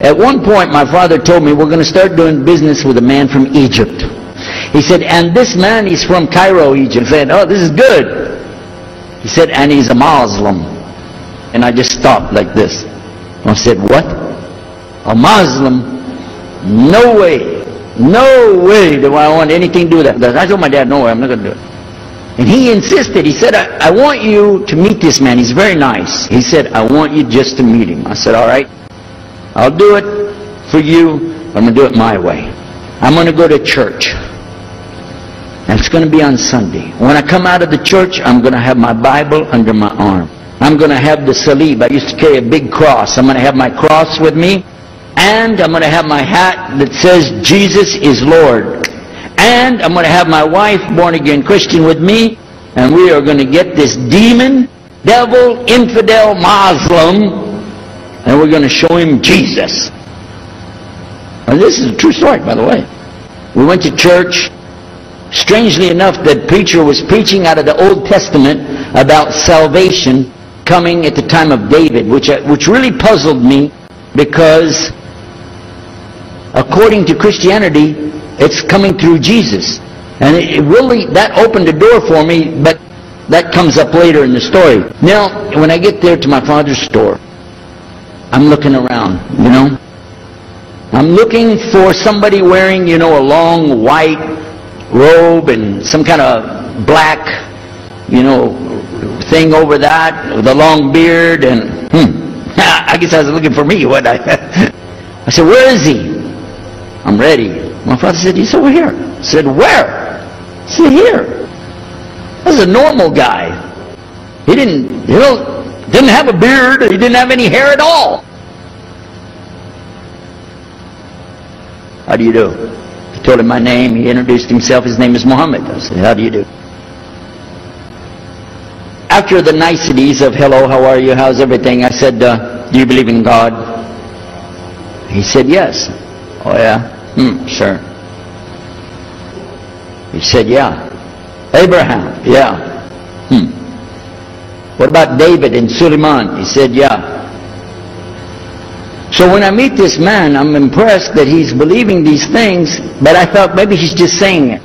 At one point, my father told me, we're going to start doing business with a man from Egypt. He said, and this man is from Cairo, Egypt. I said, oh, this is good. He said, and he's a Muslim. And I just stopped like this. I said, what? A Muslim? No way. No way do I want anything to do with that. I told my dad, no way, I'm not going to do it. And he insisted. He said, I want you to meet this man. He's very nice. He said, I want you just to meet him. I said, all right. I'll do it for you. I'm going to do it my way. I'm going to go to church. And it's going to be on Sunday. When I come out of the church, I'm going to have my Bible under my arm. I'm going to have the salib. I used to carry a big cross. I'm going to have my cross with me. And I'm going to have my hat that says, Jesus is Lord. And I'm going to have my wife, born-again Christian, with me. And we are going to get this demon, devil, infidel, Muslim, and we're going to show him Jesus. And this is a true story, by the way. We went to church. Strangely enough, the preacher was preaching out of the Old Testament about salvation coming at the time of David, which really puzzled me, because according to Christianity, it's coming through Jesus. And it really, that opened the door for me, but that comes up later in the story. Now, when I get there to my father's store, I'm looking around, you know. I'm looking for somebody wearing, you know, a long white robe and some kind of black, you know, thing over that with a long beard, and I guess I was looking for me, wasn't I? I said, where is he? I'm ready. My father said, he's over here. I said, where? I said, here. This is a normal guy. He didn't have a beard. He didn't have any hair at all. How do you do? I told him my name. He introduced himself. His name is Muhammad. I said, how do you do? After the niceties of hello, how are you, how's everything, I said, do you believe in God? He said, yes. Oh yeah? Sure. He said, yeah. Abraham? Yeah. What about David and Suleiman? He said, yeah. So when I meet this man, I'm impressed that he's believing these things, but I thought maybe he's just saying it.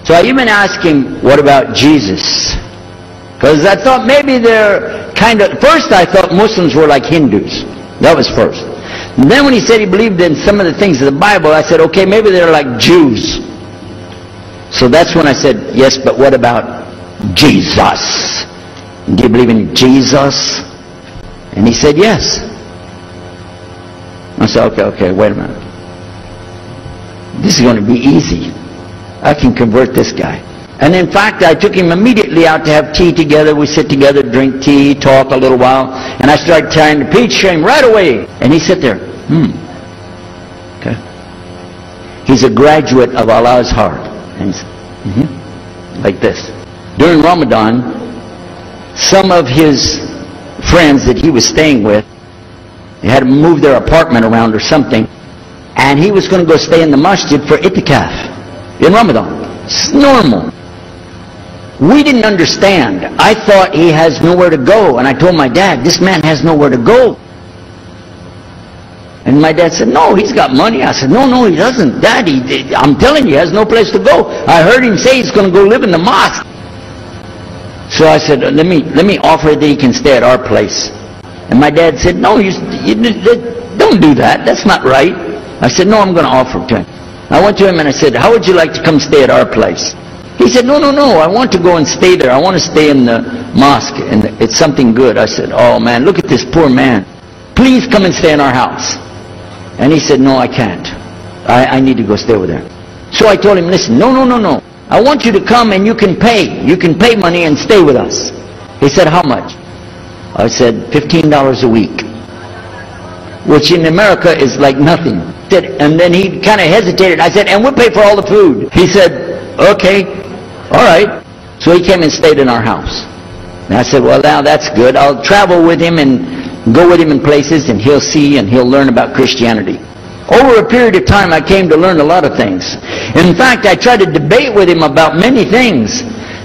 So I even asked him, what about Jesus? Because I thought maybe they're kind of, first I thought Muslims were like Hindus. That was first. And then when he said he believed in some of the things of the Bible, I said, okay, maybe they're like Jews. So that's when I said, yes, but what about Jesus? Do you believe in Jesus? And he said, yes. I said, okay, wait a minute. This is going to be easy. I can convert this guy. And in fact, I took him immediately out to have tea together. We sit together, drink tea, talk a little while. And I started trying to preach him right away. And he sat there. Okay. He's a graduate of Allah's heart. And he's like this. During Ramadan, some of his friends that he was staying with, they had to move their apartment around or something. And he was going to go stay in the masjid for itikaf in Ramadan. It's normal. We didn't understand. I thought he has nowhere to go. And I told my dad, this man has nowhere to go. And my dad said, no, he's got money. I said, no, he doesn't. Daddy, I'm telling you, he has no place to go. I heard him say he's going to go live in the mosque. So I said, let me offer that he can stay at our place. And my dad said, no, you don't do that. That's not right. I said, no, I'm going to offer it to him. I went to him and I said, how would you like to come stay at our place? He said, no, I want to go and stay there. I want to stay in the mosque, and it's something good. I said, oh man, look at this poor man. Please come and stay in our house. And he said, no, I can't. I need to go stay with her. So I told him, listen, no. I want you to come and you can pay. You can pay money and stay with us. He said, how much? I said, $15 a week. Which in America is like nothing. And then he kind of hesitated. I said, and we'll pay for all the food. He said, okay. All right. So he came and stayed in our house. And I said, well, now that's good. I'll travel with him and go with him in places, and he'll see and he'll learn about Christianity. Over a period of time, I came to learn a lot of things. In fact, I tried to debate with him about many things,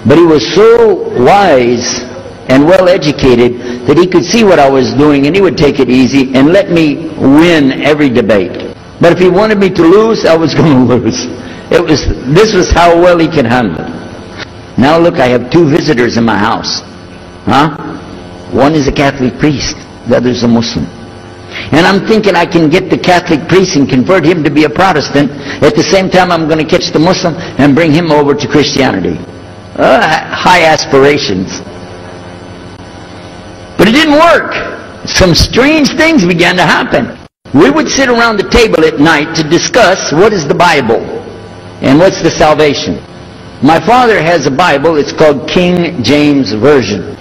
but he was so wise and well educated that he could see what I was doing and he would take it easy and let me win every debate. But if he wanted me to lose, I was going to lose. This was how well he can handle it. Now look, I have 2 visitors in my house. One is a Catholic priest, the other is a Muslim. And I'm thinking I can get the Catholic priest and convert him to be a Protestant. At the same time, I'm going to catch the Muslim and bring him over to Christianity. High aspirations. But it didn't work. Some strange things began to happen. We would sit around the table at night to discuss what is the Bible and what's the salvation. My father has a Bible. It's called King James Version.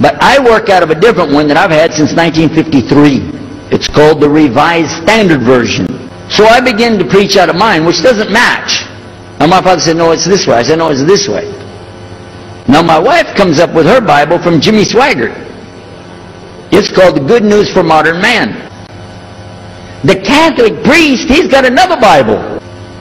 But I work out of a different one that I've had since 1953. It's called the Revised Standard Version. So I began to preach out of mine, which doesn't match. And my father said, no, it's this way. I said, no, it's this way. Now my wife comes up with her Bible from Jimmy Swaggart. It's called the Good News for Modern Man. The Catholic priest, he's got another Bible.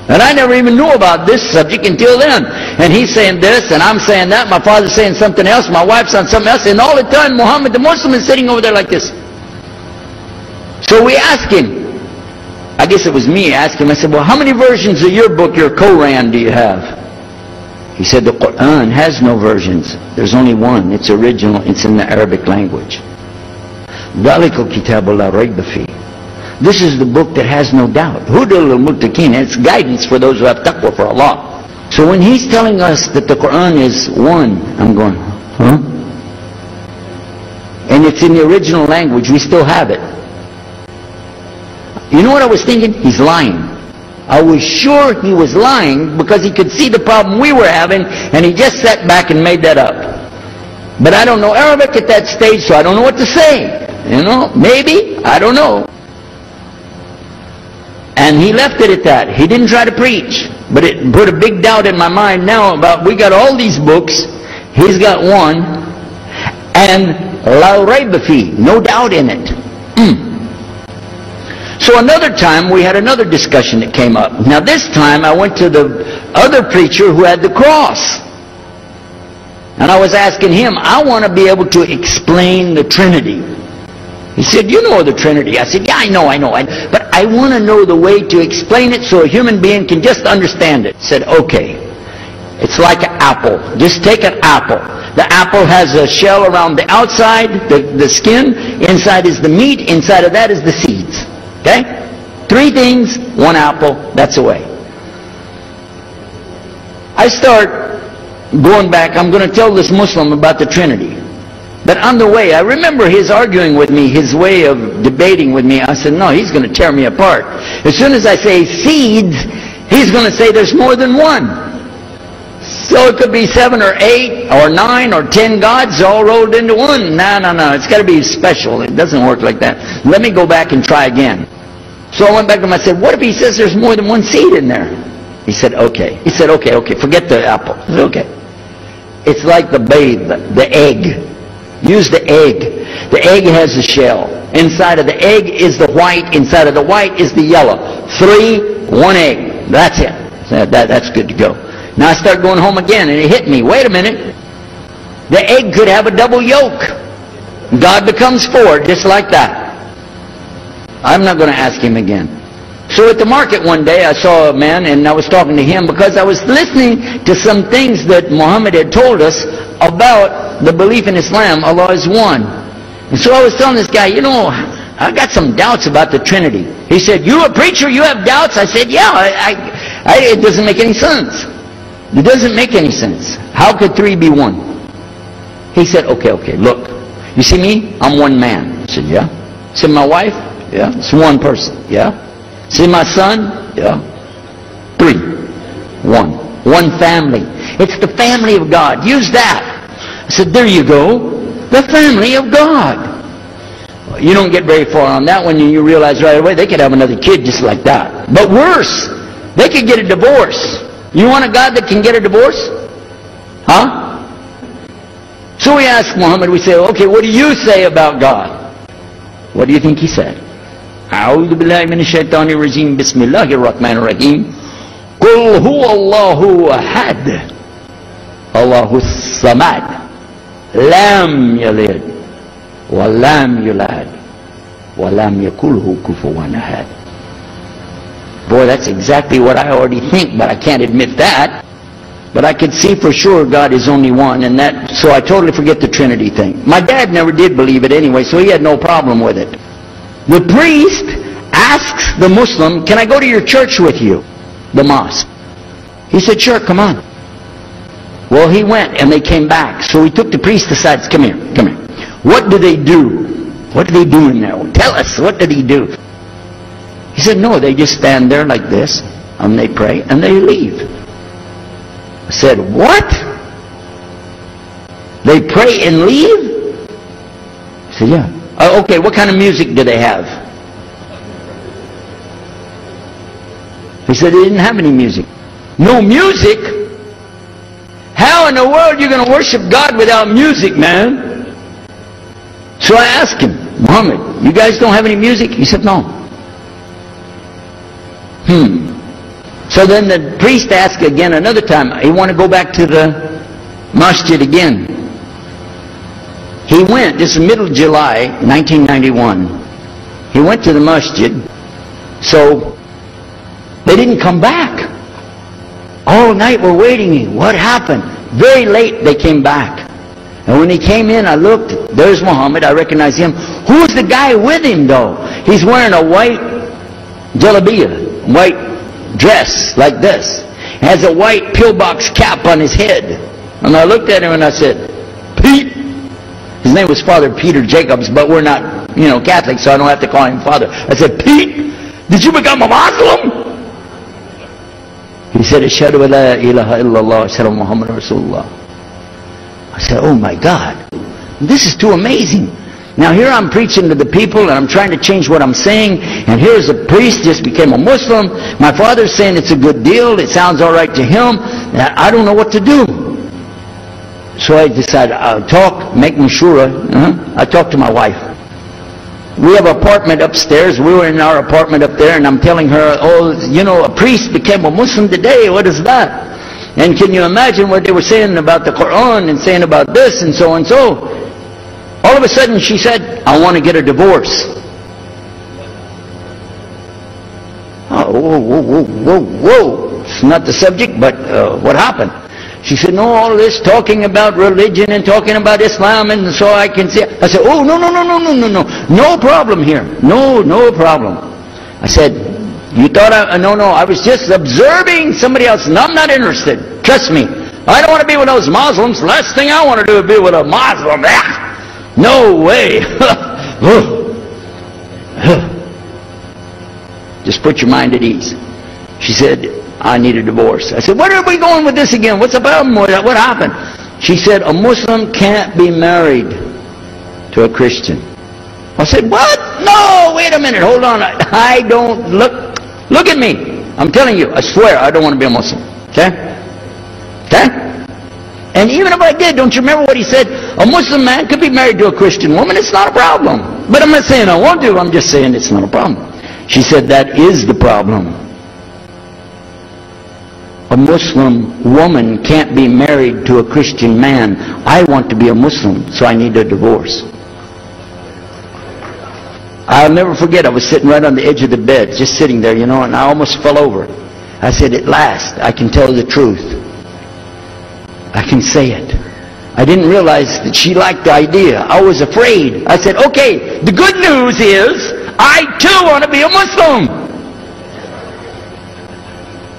And I never even knew about this subject until then. And he's saying this, and I'm saying that. My father's saying something else. My wife's on something else. And all the time, Muhammad the Muslim is sitting over there like this. So we asked him, I guess it was me, I asked him, I said, well, how many versions of your book, your Quran, do you have? He said, the Quran has no versions. There's only one. It's original. It's in the Arabic language. This is the book that has no doubt. Hudal al-Muttaqin. It's guidance for those who have taqwa for Allah. So when he's telling us that the Quran is one, I'm going, huh? And it's in the original language. We still have it. You know what I was thinking? He's lying. I was sure he was lying because he could see the problem we were having and he just sat back and made that up. But I don't know Arabic at that stage, so I don't know what to say. You know, maybe, I don't know. And he left it at that. He didn't try to preach. But it put a big doubt in my mind now about, we got all these books, he's got one, and la rayba fi, no doubt in it. So another time we had another discussion that came up. Now this time I went to the other preacher who had the cross. And I was asking him, I want to be able to explain the Trinity. He said, you know the Trinity. I said, yeah, I know. But I want to know the way to explain it so a human being can just understand it. He said, okay. It's like an apple. Just take an apple. The apple has a shell around the outside, the skin. Inside is the meat. Inside of that is the seeds. Okay? 3 things, 1 apple. That's the way. I start going back. I'm going to tell this Muslim about the Trinity. But on the way, I remember his arguing with me, his way of debating with me. I said, no, he's going to tear me apart. As soon as I say seeds, he's going to say there's more than one. So it could be 7 or 8 or 9 or 10 gods all rolled into one. No. It's got to be special. It doesn't work like that. Let me go back and try again. So I went back to him. I said, what if he says there's more than one seed in there? He said, okay. He said, okay. Forget the apple. I said, okay. It's like the babe, the egg. Use the egg. The egg has a shell. Inside of the egg is the white. Inside of the white is the yellow. 3, 1 egg. That's it. That's good to go. Now I start going home again and it hit me. Wait a minute. The egg could have a double yolk. God becomes 4 just like that. I'm not going to ask him again. So at the market one day I saw a man and I was talking to him because I was listening to some things that Muhammad had told us about the belief in Islam. Allah is one. And so I was telling this guy, you know, I got some doubts about the Trinity. He said, you a preacher, you have doubts? I said, yeah, it doesn't make any sense. It doesn't make any sense. How could 3 be 1? He said, okay, look. You see me? I'm one man. I said, yeah. See my wife? Yeah. It's one person. Yeah. See my son? Yeah. 3. 1. One family. It's the family of God. Use that. I said, there you go. The family of God. You don't get very far on that one and you realize right away they could have another kid just like that. But worse, they could get a divorce. You want a God that can get a divorce? Huh? So we ask Muhammad, we say, okay, what do you say about God? What do you think he said? أعوذ بالله من الشيطان الرجيم بسم الله الرحمن الرحيم قل هو الله أحد الله الصمد لم يلد ولم يولد ولم يكن له كفوا أحد. Boy, that's exactly what I already think, but I can't admit that. But I could see for sure God is only one, and that, so I totally forget the Trinity thing. My dad never did believe it anyway, so he had no problem with it. The priest asks the Muslim, can I go to your church with you? The mosque. He said, sure, come on. Well, he went, and they came back. So he took the priest aside, come here, come here. What do they do? What do they do in there? Tell us, what did he do? He said, no, they just stand there like this, and they pray, and they leave. I said, what? They pray and leave? He said, yeah. Okay, what kind of music do they have? He said they didn't have any music. No music? How in the world are you going to worship God without music, man? So I asked him, Muhammad, you guys don't have any music? He said, no. So then the priest asked again another time. He wanted to go back to the masjid again. He went, this is middle of July, 1991. He went to the masjid. So they didn't come back. All night we're waiting. What happened? Very late they came back. And when he came in, I looked. There's Muhammad. I recognize him. Who's the guy with him, though? He's wearing a white jalabiyah, white dress like this. Has a white pillbox cap on his head. And I looked at him and I said, Pete. His name was Father Peter Jacobs, but we're not, Catholic, so I don't have to call him Father. I said, Pete, did you become a Muslim? He said, Ashhadu an la ilaha illallah, Ashhadu Muhammad Rasulullah. I said, oh my God, this is too amazing. Now here I'm preaching to the people and I'm trying to change what I'm saying, and here's a priest just became a Muslim. My father's saying it's a good deal, it sounds all right to him, and I don't know what to do. So I decided I'll talk, make mashura. I talked to my wife. We have an apartment upstairs. We were in our apartment up there, and I'm telling her, oh, a priest became a Muslim today. What is that? And can you imagine what they were saying about the Quran and saying about this and so and so? All of a sudden she said, I want to get a divorce. Oh, whoa. It's not the subject, but what happened? She said, no, all this talking about religion and talking about Islam, and so I can say. I said, oh, no. No problem here. No problem. I said, you thought no, I was just observing somebody else, and I'm not interested. Trust me. I don't want to be with those Muslims. The last thing I want to do is be with a Muslim. No way. Just put your mind at ease. She said, I need a divorce. I said, where are we going with this again? What's the problem with that? What happened? She said, a Muslim can't be married to a Christian. I said, what? No, wait a minute, hold on. I don't, look at me. I'm telling you, I swear, I don't want to be a Muslim. Okay? Okay? And even if I did, don't you remember what he said? A Muslim man could be married to a Christian woman. It's not a problem. But I'm not saying I want to. I'm just saying it's not a problem. She said, that is the problem. A Muslim woman can't be married to a Christian man. I want to be a Muslim, so I need a divorce. I'll never forget, I was sitting right on the edge of the bed, just sitting there, and I almost fell over. I said, at last, I can tell the truth. I can say it. I didn't realize that she liked the idea. I was afraid. I said, okay, the good news is, I too want to be a Muslim.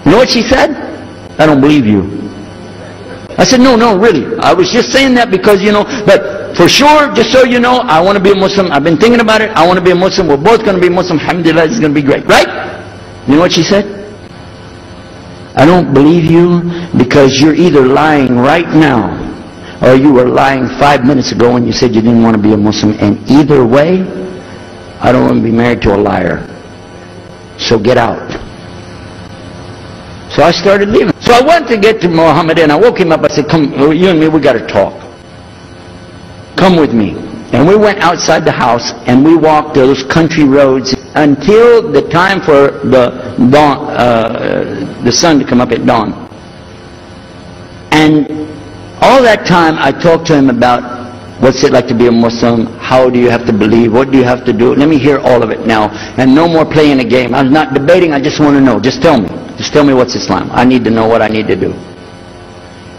You know what she said? I don't believe you. I said, no, really. I was just saying that because, but for sure, just so you know, I want to be a Muslim. I've been thinking about it. I want to be a Muslim. We're both going to be Muslim. Alhamdulillah, it's going to be great. Right? You know what she said? I don't believe you because you're either lying right now or you were lying 5 minutes ago when you said you didn't want to be a Muslim. And either way, I don't want to be married to a liar. So get out. So I started leaving. So I went to get to Muhammad and I woke him up. I said, come, you and me, we got to talk. Come with me. And we went outside the house and we walked those country roads until the time for the dawn, the sun to come up at dawn. And all that time I talked to him about What's it like to be a Muslim? How do you have to believe? What do you have to do? Let me hear all of it now. And no more playing a game. I'm not debating. I just want to know. Just tell me. Just tell me what's Islam. I need to know what I need to do.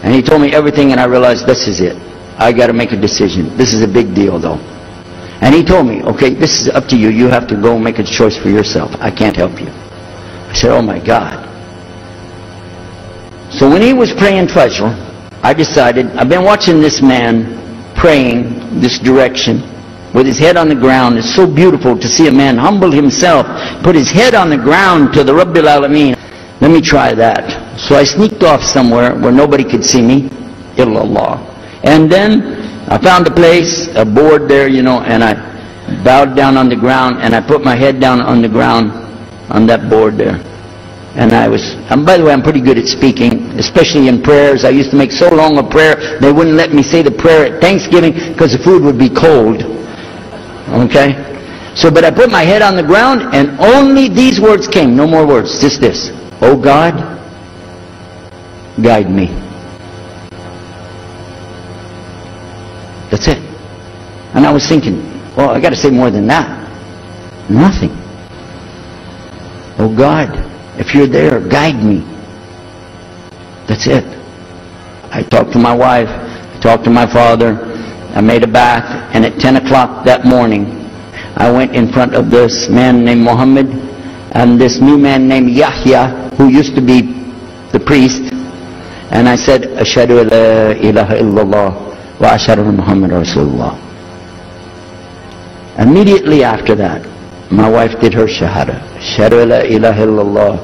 And he told me everything, and I realized this is it. I got to make a decision. This is a big deal, though. And he told me, okay, this is up to you. You have to go make a choice for yourself. I can't help you. I said, oh my God. So when he was praying Fajr, I decided, I've been watching this man praying this direction with his head on the ground. It's so beautiful to see a man humble himself, put his head on the ground to the Rabbil Alameen. Let me try that. So I sneaked off somewhere where nobody could see me, illallah. And then I found a place, a board there, you know, and I bowed down on the ground, and I put my head down on the ground on that board there. And by the way, I'm pretty good at speaking, especially in prayers. I used to make so long a prayer, they wouldn't let me say the prayer at Thanksgiving because the food would be cold. Okay? So, but I put my head on the ground, and only these words came, no more words, just this. Oh God, guide me. That's it. And I was thinking, well, I got to say more than that. Nothing. Oh God, if you're there, guide me. That's it. I talked to my wife, I talked to my father, I made a bath, and at 10 o'clock that morning, I went in front of this man named Muhammad and this new man named Yahya, who used to be the priest, and I said, Ashhadu an la ilaha illallah wa ashhadu anna Muhammad Rasulullah. Immediately after that, my wife did her shahada. Ashhadu an la ilaha illallah,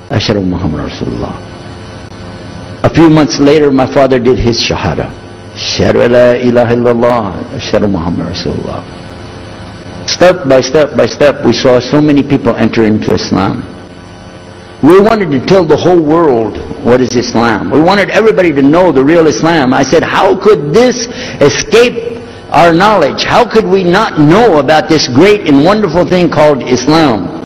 ashhadu anna Muhammad Rasulullah. A few months later, my father did his shahada. Ashhadu an la ilaha illallah, ashhadu anna Muhammad Rasulullah. Step by step by step, we saw so many people enter into Islam. We wanted to tell the whole world what is Islam. We wanted everybody to know the real Islam. I said, how could this escape our knowledge? How could we not know about this great and wonderful thing called Islam?